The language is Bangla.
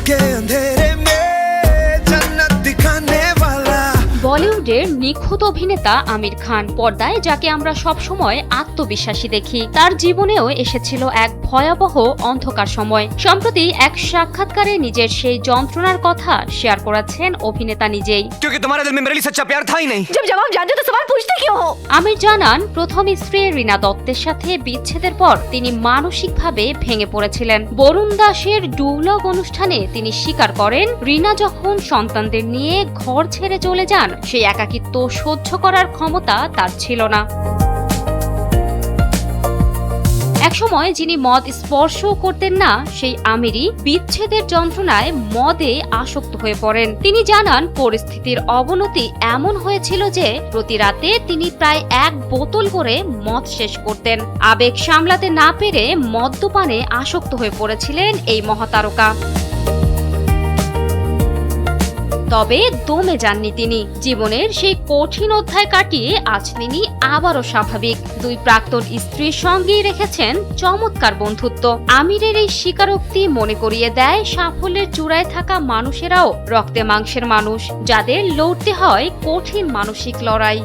के अंधेरे में जन्नत दिखाने वाला। বলিউডের নিখুঁত অভিনেতা আমির খান, পর্দায় যাকে আমরা সব সময় আত্মবিশ্বাসী দেখি, তার জীবনেও এসেছিল এক ভয়াবহ অন্ধকার সময়। সম্প্রতি এক সাক্ষাৎকারে নিজের সেই যন্ত্রণার কথা শেয়ার করেছেন অভিনেতা নিজেই। क्योंकि तुम्हारे दिल में मेरे लिए सच्चा प्यार था ही नहीं। जब जवाब जानते तो सवाल पूछते क्यों हो? আমির জানান, প্রথম স্ত্রী রীনা দত্তের সাথে বিচ্ছেদের পর তিনি মানসিকভাবে ভেঙে পড়েছিলেন। বরুণ দাসের ডুলগ অনুষ্ঠানে তিনি স্বীকার করেন, রীনা যখন সন্তানদের নিয়ে ঘর ছেড়ে চলে যান, সেই একাকিত্ব সহ্য করার ক্ষমতা তার ছিল না। একসময় যিনি মদ স্পর্শ করতেন না, সেই আমিরই বিচ্ছেদের যন্ত্রণায় মদে আসক্ত হয়ে পড়েন। তিনি জানান, পরিস্থিতির অবনতি এমন হয়েছিল যে প্রতি রাতে তিনি প্রায় 1 বোতল করে মদ শেষ করতেন। আবেগ সামলাতে না পেরে মদ্যপানে আসক্ত হয়ে পড়েছিলেন এই মহাতারকা। তবে দমে যাননি তিনি। জীবনের সেই কঠিন অধ্যায় কাটিয়ে আজ তিনি আবারও স্বাভাবিক। 2 প্রাক্তন স্ত্রীর সঙ্গেই রেখেছেন চমৎকার বন্ধুত্ব। আমিরের এই স্বীকারোক্তি মনে করিয়ে দেয়, সাফল্যের চূড়ায় থাকা মানুষেরাও রক্তে মাংসের মানুষ, যাদের লড়তে হয় কঠিন মানসিক লড়াই।